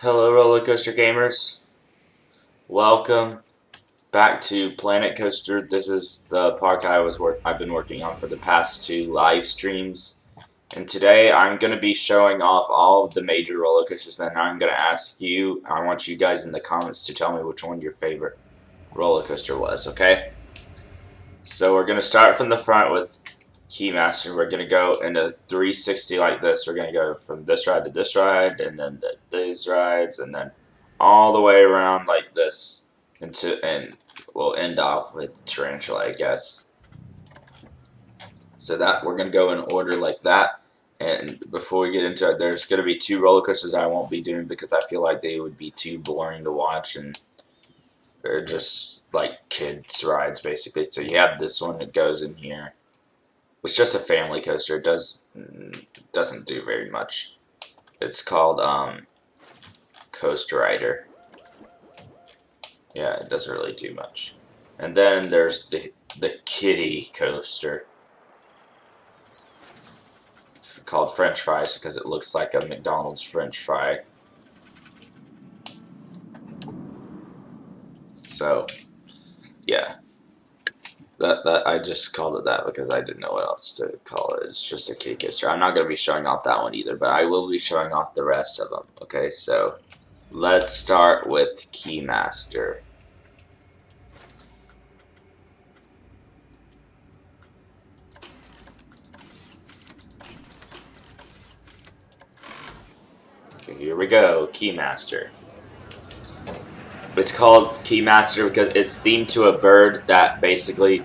Hello, roller coaster gamers. Welcome back to Planet Coaster. This is the park I've been working on for the past two live streams, and today I'm going to be showing off all of the major roller coasters. Then I'm going to ask you. I want you guys in the comments to tell me which one your favorite roller coaster was. Okay. So we're going to start from the front with Keymaster. We're going to go into 360 like this. We're going to go from this ride to this ride, and then these rides, and then all the way around like this, and we'll end off with Tarantula, I guess. So that we're going to go in order like that. And before we get into it, there's going to be two roller coasters I won't be doing because I feel like they would be too boring to watch, and they're just like kids rides basically. So you have this one that goes in here. It's just a family coaster. It doesn't do very much. It's called Coast Rider. Yeah, it doesn't really do much. And then there's the kiddie coaster called French Fries because it looks like a McDonald's French fry. So yeah. That I just called it that because I didn't know what else to call it. It's just a kiddie coaster. I'm not going to be showing off that one either, but I will be showing off the rest of them. Okay, so let's start with Keymaster. Okay, here we go, Keymaster. It's called Keymaster because it's themed to a bird that basically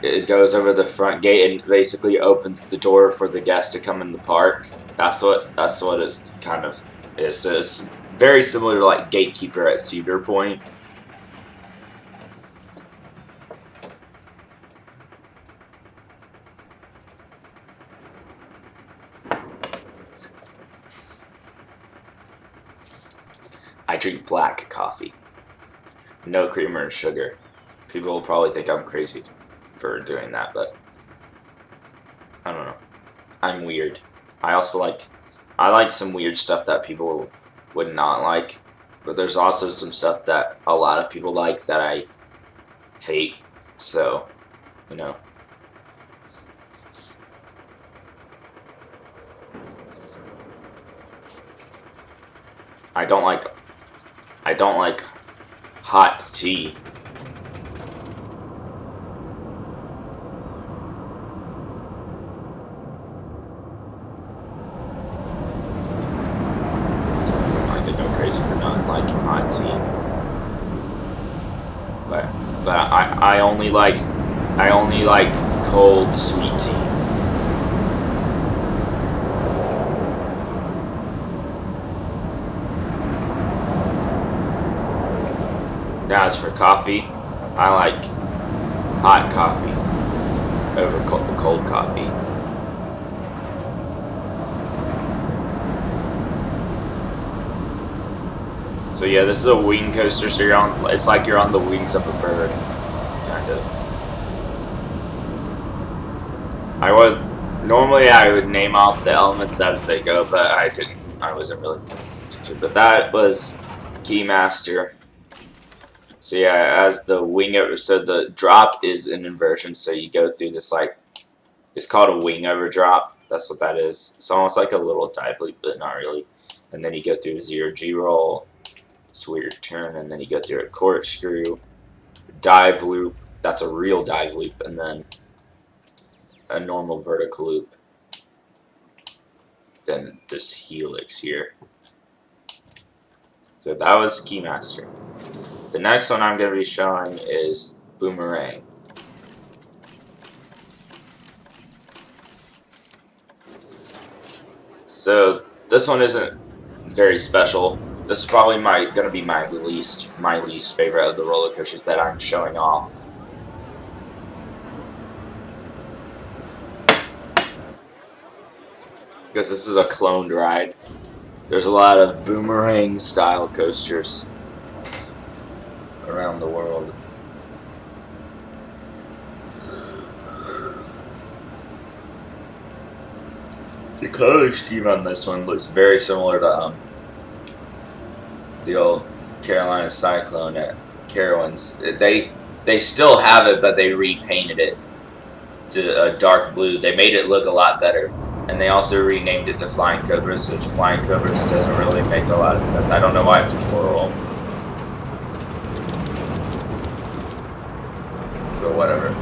it goes over the front gate and basically opens the door for the guests to come in the park. That's what it kind of is. So it's very similar to like Gatekeeper at Cedar Point. I drink black coffee. No creamer or sugar. People will probably think I'm crazy for doing that, but I don't know. I'm weird. I like some weird stuff that people would not like, but there's also some stuff that a lot of people like that I hate. So, you know. I don't like hot tea. I think I'm crazy for not liking hot tea. But I only like cold sweet tea. Now as for coffee, I like hot coffee over cold coffee. So yeah, this is a wing coaster, so it's like you're on the wings of a bird, kind of. Normally I would name off the elements as they go, but I didn't. I wasn't really paying attention. But that was Keymaster. So yeah, as the wing over, so the drop is an inversion, so you go through this like, it's called a wing over drop. That's what that is. It's almost like a little dive loop, but not really. And then you go through a 0G roll, this weird turn, and then you go through a corkscrew, dive loop. That's a real dive loop, and then a normal vertical loop. Then this helix here. So that was Keymaster. The next one I'm going to be showing is Boomerang. So this one isn't very special. This is probably going to be my least favorite of the roller coasters that I'm showing off. Because this is a cloned ride. There's a lot of Boomerang style coasters around the world. The color scheme on this one looks very similar to the old Carolina Cyclone at Carowinds. They still have it, but they repainted it to a dark blue. They made it look a lot better. And they also renamed it to Flying Cobras, which Flying Cobras doesn't really make a lot of sense. I don't know why it's plural. But whatever.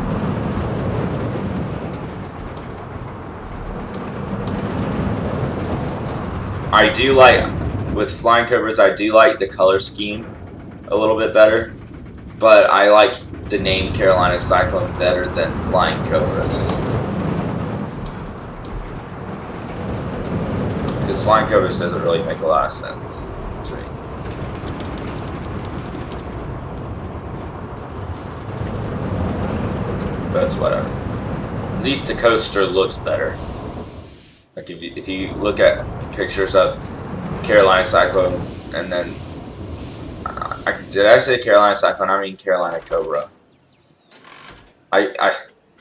I do like, with Flying Cobras, I do like the color scheme a little bit better. But I like the name Carolina Cyclone better than Flying Cobras. Because Flying Cobras doesn't really make a lot of sense to me. But it's whatever. At least the coaster looks better. Like if you look at pictures of Carolina Cyclone and then did I say Carolina Cyclone? I mean Carolina Cobra.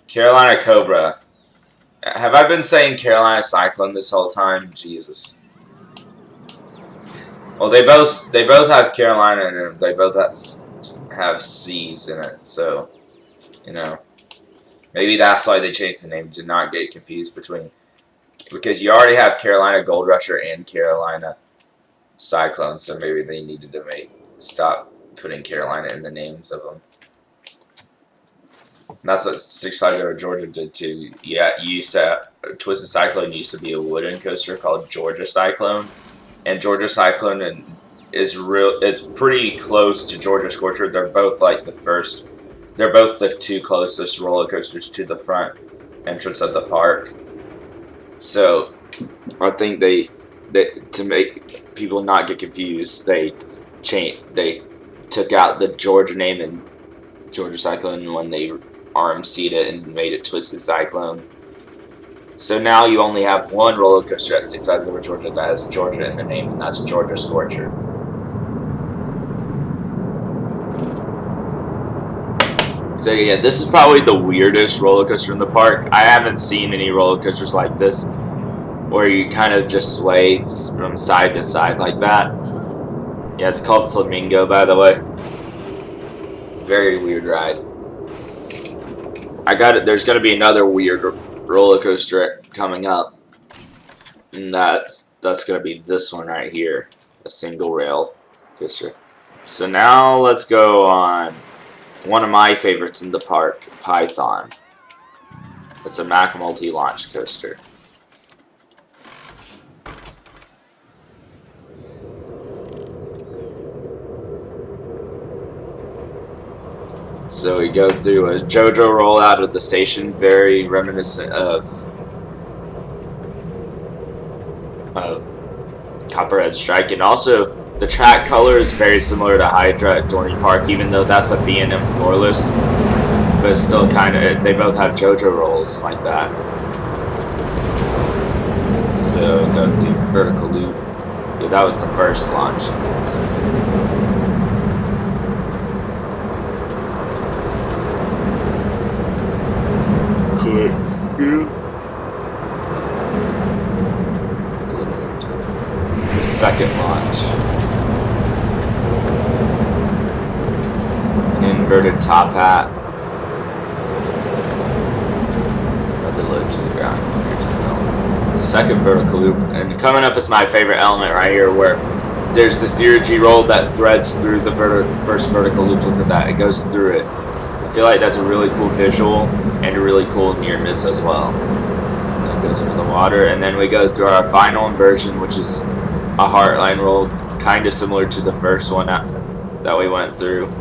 Carolina Cobra. Have I been saying Carolina Cyclone this whole time? Jesus. Well, they both have Carolina in it. They both have C's in it. So, you know, maybe that's why they changed the name to not get confused between, because you already have Carolina Gold Rusher and Carolina Cyclone. So maybe they needed to stop putting Carolina in the names of them. And that's what Six Flags Over Georgia did too. Yeah, Twisted Cyclone used to be a wooden coaster called Georgia Cyclone, and Georgia Cyclone is pretty close to Georgia Scorcher. They're both like the first. They're both the two closest roller coasters to the front entrance of the park. So I think they to make people not get confused, they took out the Georgia name and Georgia Cyclone when they RMC'd it and made it Twisted Cyclone. So now you only have one roller coaster at Six Flags Over Georgia that has Georgia in the name, and that's Georgia Scorcher. So yeah, this is probably the weirdest roller coaster in the park. I haven't seen any roller coasters like this, where you kind of just sway from side to side like that. Yeah, it's called Flamingo, by the way. Very weird ride. There's gonna be another weird roller coaster coming up, and that's gonna be this one right here, a single rail coaster. So now let's go on one of my favorites in the park, Python. It's a Mack multi-launch coaster. So we go through a JoJo roll out of the station, very reminiscent of Copperhead Strike, and also the track color is very similar to Hydra at Dorney Park, even though that's a B&M floorless, but it's still kind of, they both have JoJo rolls like that. So go through vertical loop. Yeah, that was the first launch. Click. Second launch. An inverted top hat. Another load to the ground. Second vertical loop. And coming up is my favorite element right here, where there's this Dirigy roll that threads through the first vertical loop. Look at that. It goes through it. I feel like that's a really cool visual and a really cool near miss as well. And it goes into the water. And then we go through our final inversion, which is a Heartline roll, kind of similar to the first one that we went through.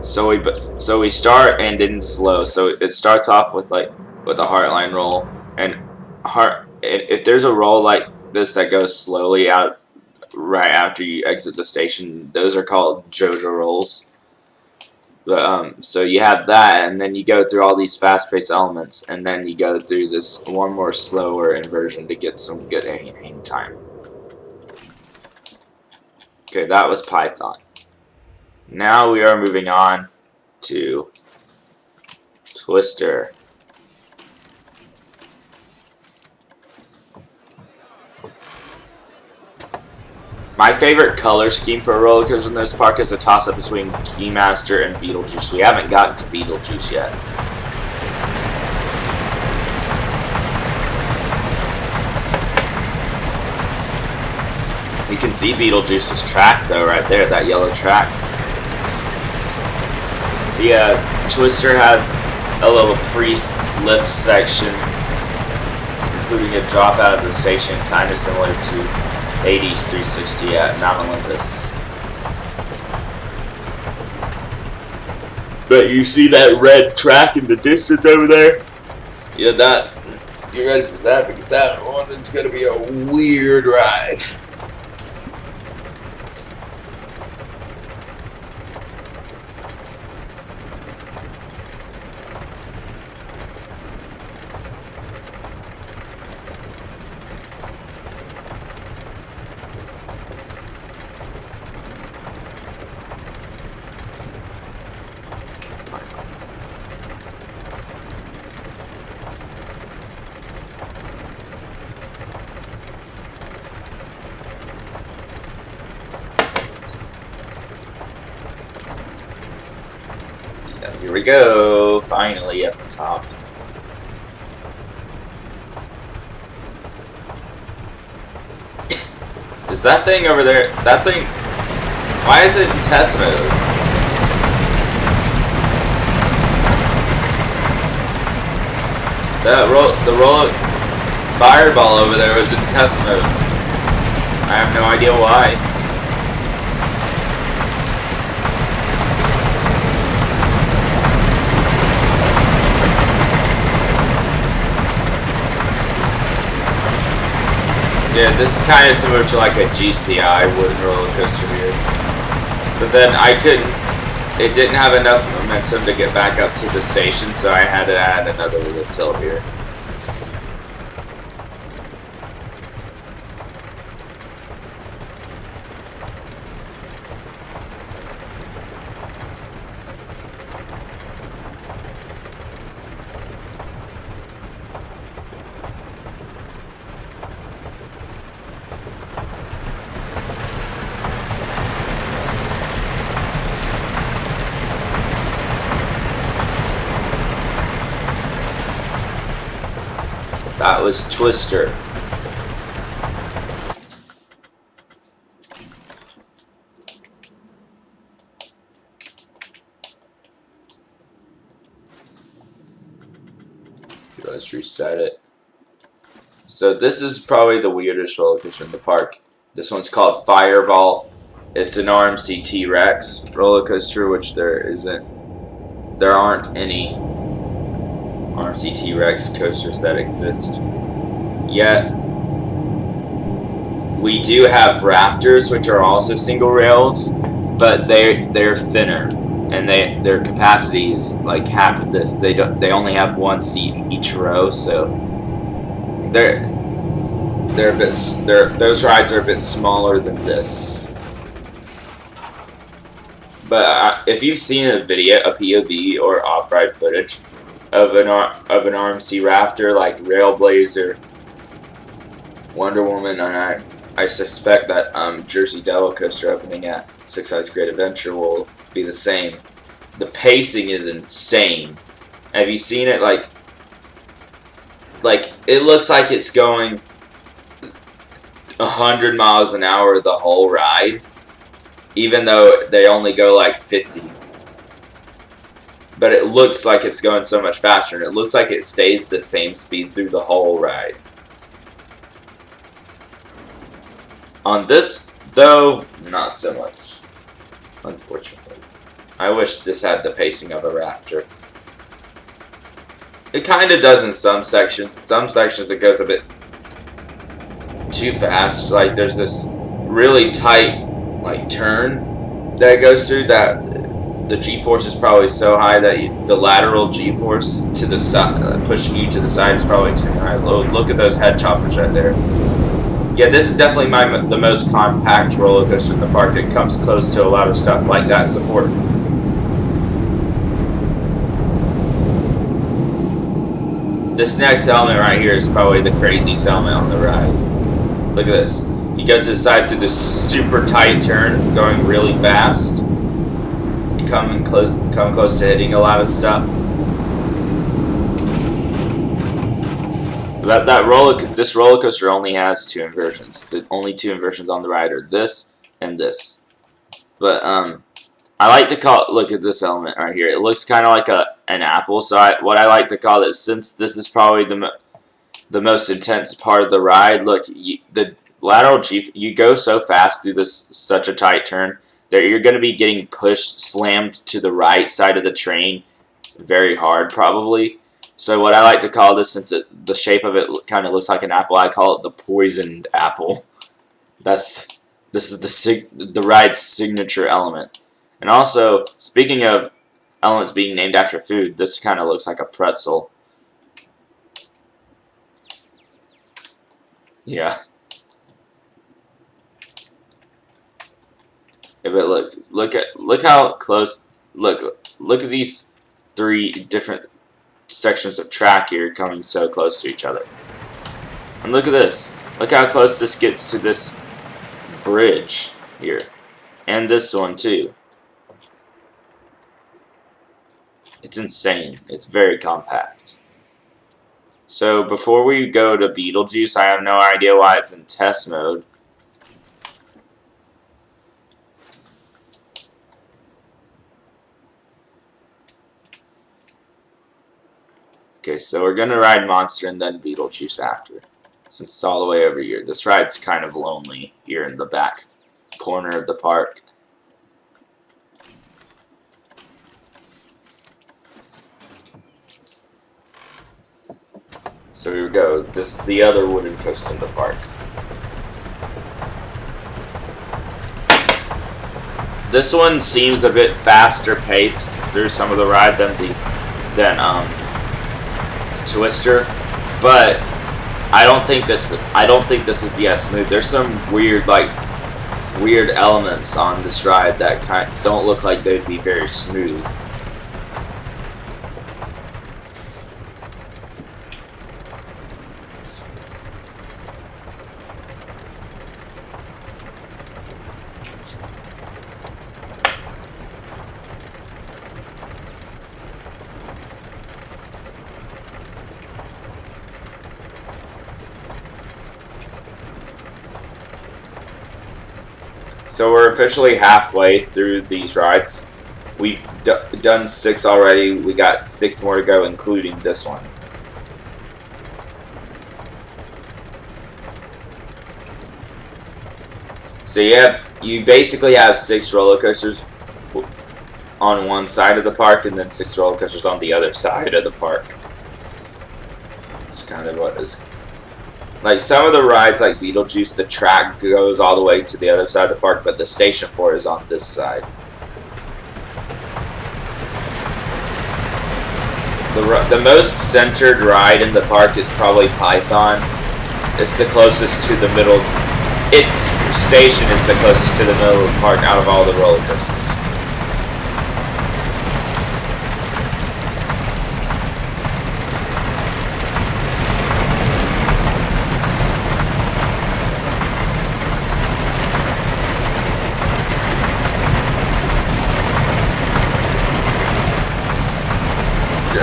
So we start and then slow. So it starts off with a Heartline roll, and if there's a roll like this that goes slowly out right after you exit the station, those are called JoJo rolls. But so you have that, and then you go through all these fast-paced elements, and then you go through this one more slower inversion to get some good hang time. Okay, that was Python. Now we are moving on to Twister. My favorite color scheme for a roller coaster in this park is a toss-up between Keymaster and Beetlejuice. We haven't gotten to Beetlejuice yet. You can see Beetlejuice's track, though, right there, that yellow track. So yeah, Twister has a little pre-lift section, including a drop out of the station, kind of similar to 80's 360 at Mount Olympus. But you see that red track in the distance over there? Yeah, that. You're ready for that because that one is going to be a weird ride. Here we go, finally at the top. Is that thing over there, that thing, why is it in test mode? The roll fireball over there was in test mode. I have no idea why. Yeah, this is kind of similar to like a GCI wooden roller coaster here. But then it didn't have enough momentum to get back up to the station, so I had to add another lift hill here. That was Twister. Let's reset it. So this is probably the weirdest roller coaster in the park. This one's called Fireball. It's an RMC T-Rex roller coaster, which there aren't any RMC T-Rex coasters that exist yet. We do have Raptors, which are also single rails, but they're thinner, and their capacity is like half of this. They only have one seat each row, so those rides are a bit smaller than this. But if you've seen a video, a POV or off-ride footage of an RMC Raptor like Railblazer, Wonder Woman, and I suspect that Jersey Devil coaster opening at Six Flags Great Adventure will be the same. The pacing is insane. Have you seen it? Like it looks like it's going 100 miles an hour the whole ride, even though they only go like 50. But it looks like it's going so much faster, and it looks like it stays the same speed through the whole ride. On this, though, not so much, unfortunately. I wish this had the pacing of a Raptor. It kind of does in some sections. Some sections it goes a bit too fast. Like there's this really tight like turn that it goes through that the G-force is probably so high that the lateral G-force to the side, pushing you to the side, is probably too high. Look at those head choppers right there. Yeah, this is definitely the most compact roller coaster in the park. It comes close to a lot of stuff like that support. This next element right here is probably the craziest element on the ride. Look at this. You go to the side through this super tight turn, going really fast. You come close to hitting a lot of stuff. But this roller coaster only has 2 inversions. The only 2 inversions on the ride are this and this. But I like to call it. Look at this element right here. It looks kind of like an apple. So what I like to call it, since this is probably the most intense part of the ride. Look, the lateral G. You go so fast through such a tight turn that you're going to be getting slammed to the right side of the train, very hard probably. So what I like to call this, since the shape of it kind of looks like an apple, I call it the poisoned apple. This is the ride's signature element. And also, speaking of elements being named after food, this kind of looks like a pretzel. Yeah. If it look how close. Look at these 3 different sections of track here coming so close to each other. And look at this. Look how close this gets to this bridge here. And this one too. It's insane. It's very compact. So before we go to Beetlejuice, I have no idea why it's in test mode. Okay, so we're gonna ride Monster and then Beetlejuice after, since it's all the way over here. This ride's kind of lonely here in the back corner of the park. So here we go. This is the other wooden coaster in the park. This one seems a bit faster paced through some of the ride than Twister, but I don't think this would be as smooth. There's some weird elements on this ride that don't look like they'd be very smooth. So we're officially halfway through these rides. We've done 6 already. We got 6 more to go, including this one. So you basically have 6 roller coasters on one side of the park, and then 6 roller coasters on the other side of the park. It's kind of what is. Like some of the rides, like Beetlejuice, the track goes all the way to the other side of the park, but the station for it is on this side. The most centered ride in the park is probably Python. It's the closest to the middle. Its station is the closest to the middle of the park out of all the roller coasters.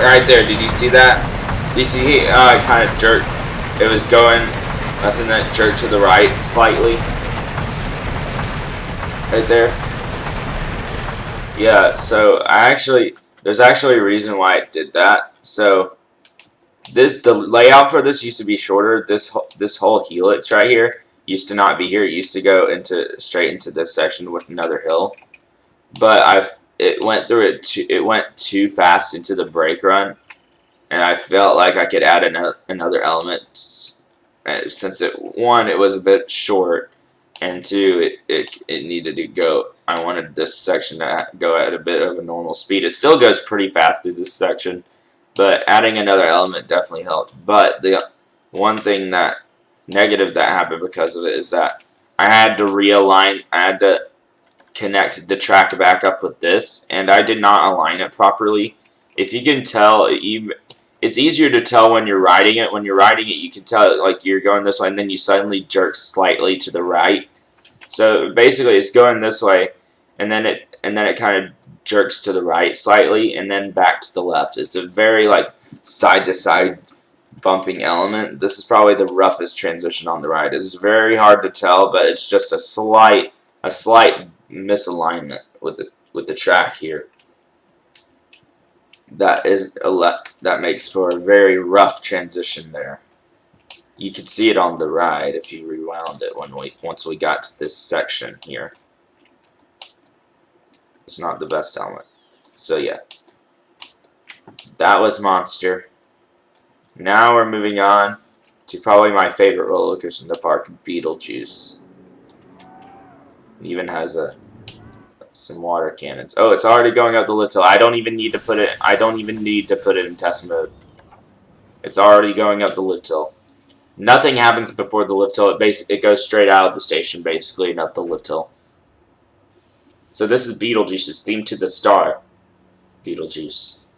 Right there, did you see that? You see it kind of jerked. It was going, letting that jerk to the right slightly. Right there. Yeah, so there's actually a reason why it did that. So the layout for this used to be shorter. This whole helix right here used to not be here. It used to go straight into this section with another hill. But it went too fast into the brake run, and I felt like I could add another element, since it was a bit short, and 2 it needed to go. I wanted this section to go at a bit of a normal speed. It still goes pretty fast through this section, but adding another element definitely helped. But the one thing negative that happened because of it is that I had to realign. I had to connect the track back up with this, and I did not align it properly. If you can tell, it's easier to tell when you're riding it. When you're riding it, you can tell like you're going this way, and then you suddenly jerk slightly to the right. So basically, it's going this way, and then it kind of jerks to the right slightly, and then back to the left. It's a very like side to side bumping element. This is probably the roughest transition on the ride. It's very hard to tell, but it's just a slight misalignment with the track here. That makes for a very rough transition there. You could see it on the ride if you rewound it once we got to this section here. It's not the best element. So yeah, that was Monster. Now we're moving on to probably my favorite roller coaster in the park, Beetlejuice. It even has some water cannons. Oh, it's already going up the lift hill. I don't even need to put it in test mode. It's already going up the lift hill. Nothing happens before the lift hill. It goes straight out of the station basically and up the lift hill. So this is Beetlejuice. It's themed to the star. Beetlejuice.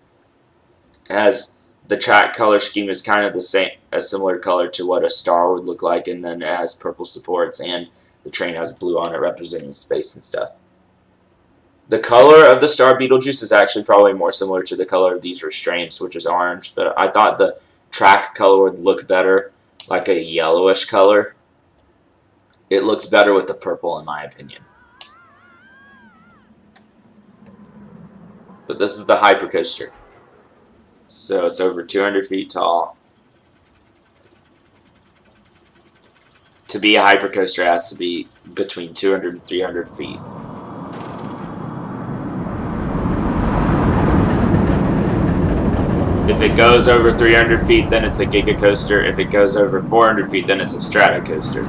It has the track color scheme is kind of the same, a similar color to what a star would look like, and then it has purple supports, and the train has blue on it representing space and stuff. The color of the star Beetlejuice is actually probably more similar to the color of these restraints, which is orange, but I thought the track color would look better, like a yellowish color. It looks better with the purple in my opinion. But this is the Hypercoaster. So it's over 200 feet tall. To be a Hypercoaster, it has to be between 200 and 300 feet. If it goes over 300 feet, then it's a Giga Coaster. If it goes over 400 feet, then it's a Stratocoaster.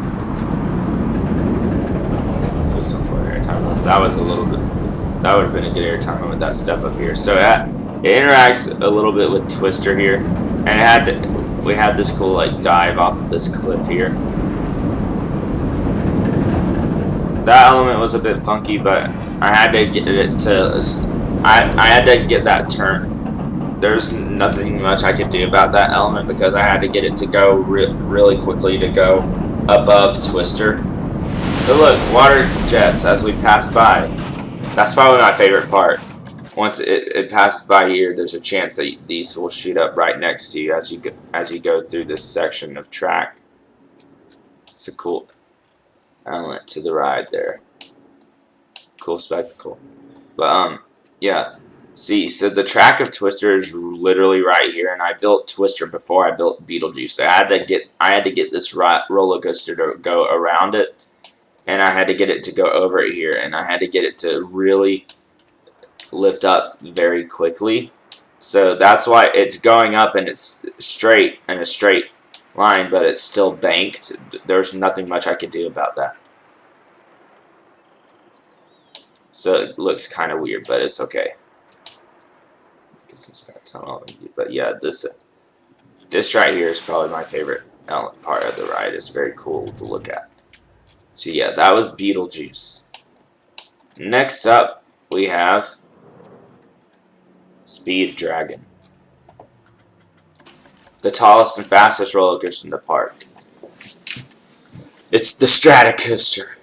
So some for airtime. That was a little bit. That would have been a good airtime with that step up here. So it interacts a little bit with Twister here, and we had this cool like dive off of this cliff here. That element was a bit funky, but I had to get it to. I had to get that turn. There's nothing much I could do about that element because I had to get it to go really quickly to go above Twister. So look, water jets as we pass by. That's probably my favorite part. Once it passes by here, there's a chance that these will shoot up right next to you as you go through this section of track. It's a cool element to the ride there. Cool spectacle. But yeah. See, so the track of Twister is literally right here, and I built Twister before I built Beetlejuice. So I had to get this roller coaster to go around it, and I had to get it to go over it here, and I had to get it to really lift up very quickly. So that's why it's going up and it's straight in a straight line, but it's still banked. There's nothing much I could do about that. So it looks kind of weird, but it's okay. But yeah, this right here is probably my favorite part of the ride. It's very cool to look at. So yeah, that was Beetlejuice. Next up, we have Speed Dragon, the tallest and fastest roller coaster in the park. It's the Stratocoaster.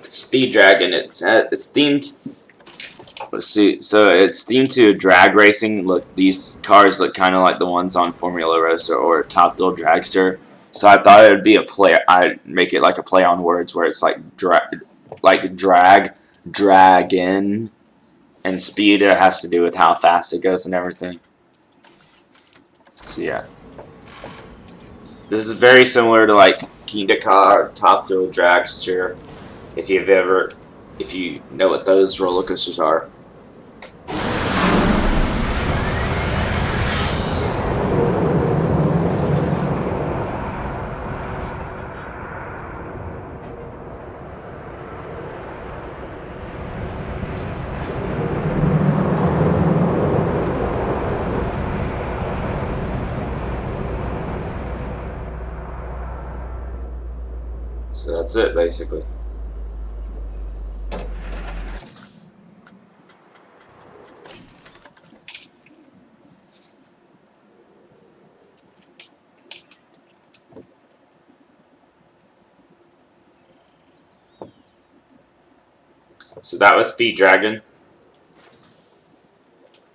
It's Speed Dragon. It's themed. Let's see. So it's themed to drag racing. Look, these cars look kind of like the ones on Formula Rossa or Top Thrill Dragster. So I thought it would be a play. I'd make it like a play on words where it's like drag, dragon, and speed. It has to do with how fast it goes and everything. So yeah, this is very similar to like Kingda Ka or Top Thrill Dragster. If you know what those roller coasters are. So that's it, basically. So that was Speed Dragon.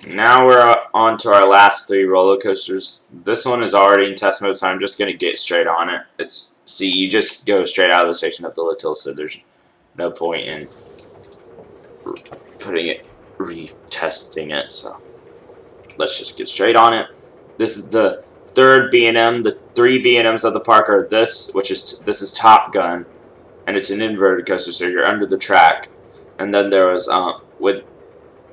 Now we're on to our last 3 roller coasters. This one is already in test mode, so I'm just going to get straight on it. See, you just go straight out of the station up the Little, so there's no point in retesting it. So let's just get straight on it. This is the third B&M. The 3 B&Ms of the park are this is Top Gun, and it's an inverted coaster, so you're under the track. And then there was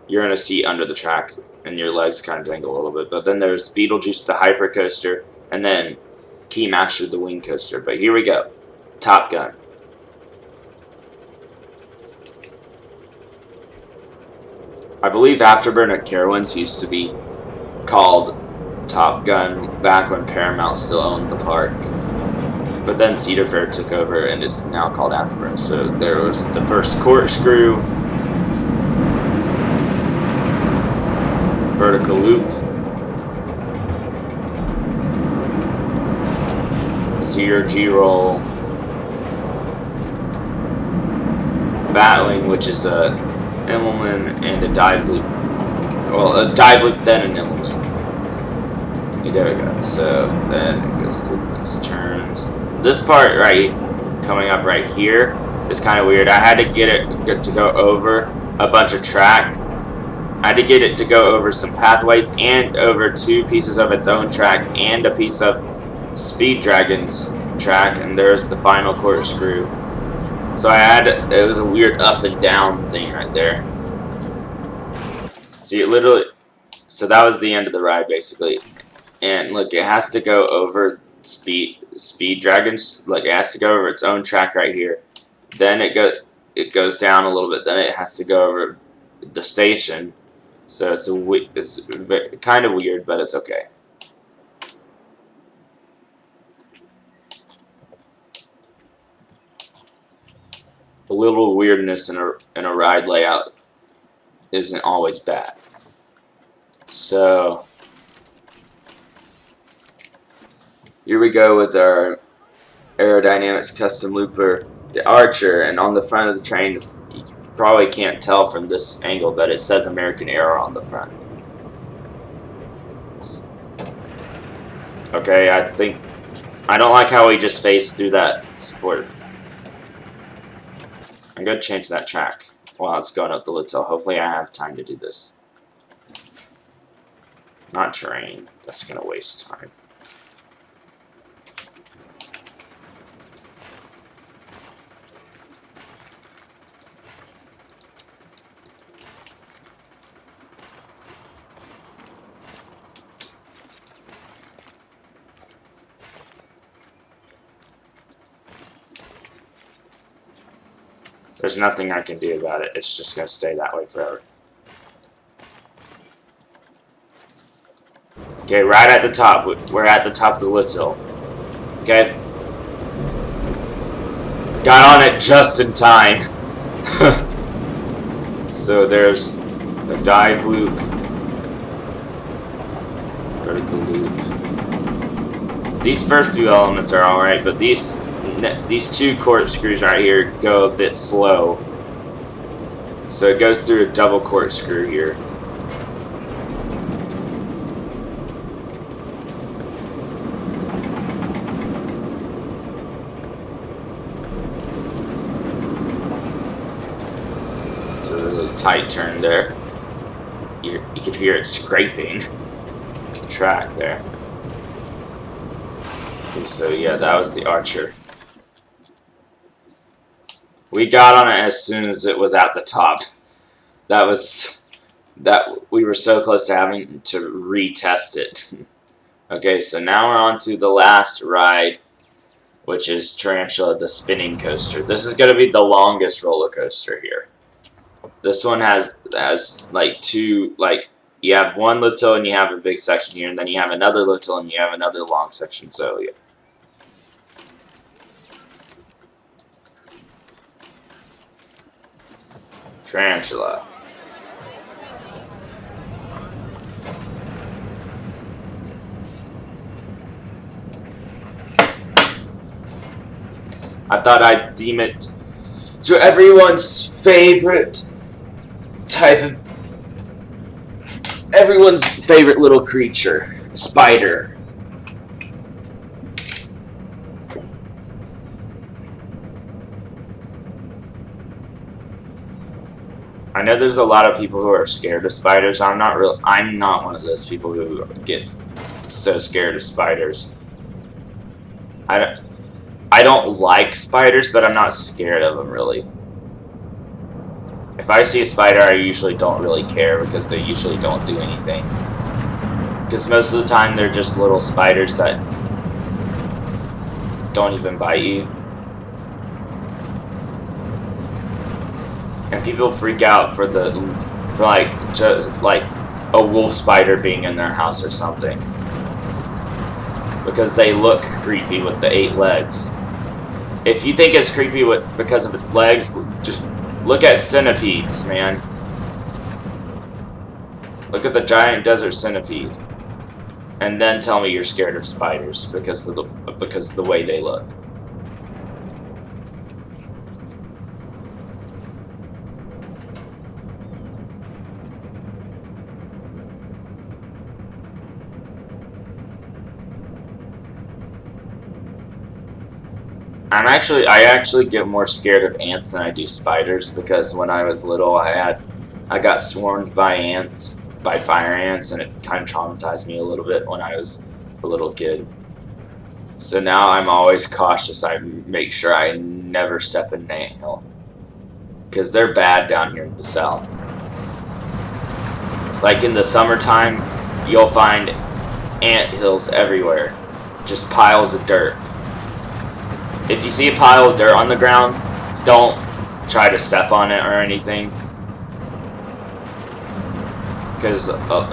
you're in a seat under the track, and your legs kind of dangle a little bit. But then there's Beetlejuice, the hyper coaster, and then Keymaster, the wing coaster. But here we go, Top Gun. I believe Afterburner Carowinds used to be called Top Gun back when Paramount still owned the park. But then Cedar Fair took over and it's now called Afterburner. So there was the first corkscrew, vertical loop, zero G-roll, Batwing, which is a Immelman, and a dive loop. Well, a dive loop, then an Immelman. There we go. So then it goes through these turns. This part right coming up right here is kind of weird. I had to get it to go over a bunch of track. I had to get it to go over some pathways and over 2 pieces of its own track and a piece of Speed Dragon's track, and there's the final corkscrew. So it was a weird up and down thing right there. See, so that was the end of the ride basically. And look, it has to go over Speed Dragons, like it has to go over its own track right here. Then it goes down a little bit, then it has to go over the station. So it's kind of weird, but it's okay. A little weirdness in a ride layout isn't always bad. So here we go with our Aerodynamics custom looper, the Archer, and on the front of the train, you probably can't tell from this angle, but it says American Aero on the front. Okay, I don't like how we just phased through that support. I'm going to change that track while it's going up the Little. Hopefully I have time to do this. Not terrain. That's going to waste time. There's nothing I can do about it. It's just going to stay that way forever. Okay, right at the top. We're at the top of the Little. Okay. Got on it just in time. So there's a dive loop. Vertical loop. These first few elements are alright, but these 2 corkscrews right here go a bit slow. So it goes through a double corkscrew here. It's a really tight turn there. You could hear it scraping the track there. Okay, so yeah, that was the Archer. We got on it as soon as it was at the top. We were so close to having to retest it. Okay, so now we're on to the last ride, which is Tarantula, the spinning coaster. This is going to be the longest roller coaster here. This one has like 2, like you have one little and you have a big section here, and then you have another little and you have another long section. So yeah. Tarantula. I thought I'd deem it to everyone's favorite type of, everyone's favorite little creature, a spider. I know there's a lot of people who are scared of spiders. I'm not one of those people who gets so scared of spiders. I don't like spiders, but I'm not scared of them really. If I see a spider, I usually don't really care because they usually don't do anything. Because most of the time they're just little spiders that don't even bite you. And people freak out for like just like a wolf spider being in their house or something. Because they look creepy with the 8 legs. If you think it's creepy because of its legs, just look at centipedes, man. Look at the giant desert centipede. And then tell me you're scared of spiders because of the way they look. I actually get more scared of ants than I do spiders because when I was little I got swarmed by fire ants, and it kind of traumatized me a little bit when I was a little kid. So now I'm always cautious. I make sure I never step in an anthill because they're bad down here in the south. Like in the summertime, you'll find ant hills everywhere, just piles of dirt. If you see a pile of dirt on the ground, don't try to step on it or anything, because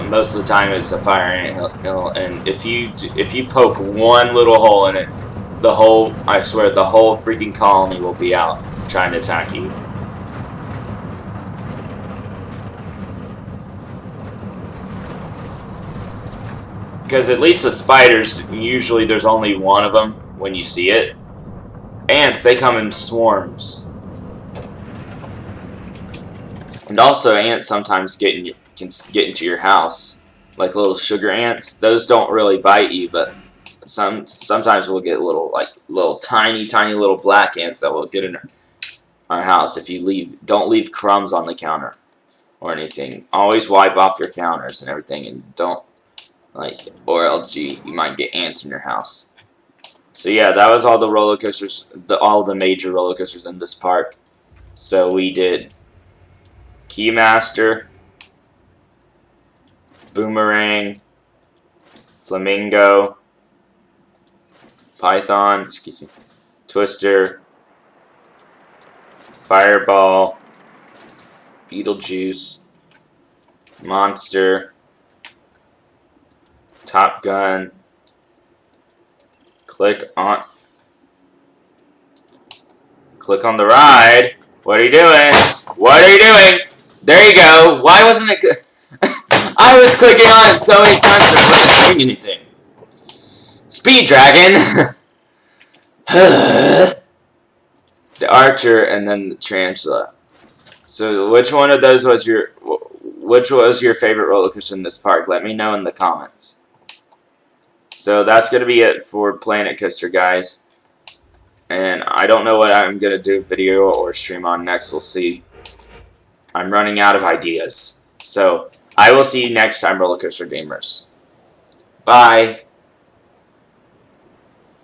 most of the time it's a fire ant hill, and if you poke one little hole in it, I swear the whole freaking colony will be out trying to attack you. Because at least with spiders, usually there's only one of them when you see it. Ants, they come in swarms. And also, ants sometimes can get into your house. Like little sugar ants. Those don't really bite you, but sometimes we'll get little tiny little black ants that will get in our house if you don't leave crumbs on the counter or anything. Always wipe off your counters and everything, and don't, or else you might get ants in your house. So yeah, that was all the roller coasters, all the major roller coasters in this park. So we did Keymaster, Boomerang, Flamingo, Python, Twister, Fireball, Beetlejuice, Monster, Top Gun. Click on the ride. What are you doing? What are you doing? There you go. Why wasn't it good? I was clicking on it so many times it wasn't doing anything. Speed Dragon. The Archer and then the Tarantula. So which one of those was your favorite roller coaster in this park? Let me know in the comments. So that's going to be it for Planet Coaster, guys. And I don't know what I'm going to do video or stream on next. We'll see. I'm running out of ideas. So I will see you next time, Roller Coaster Gamers. Bye.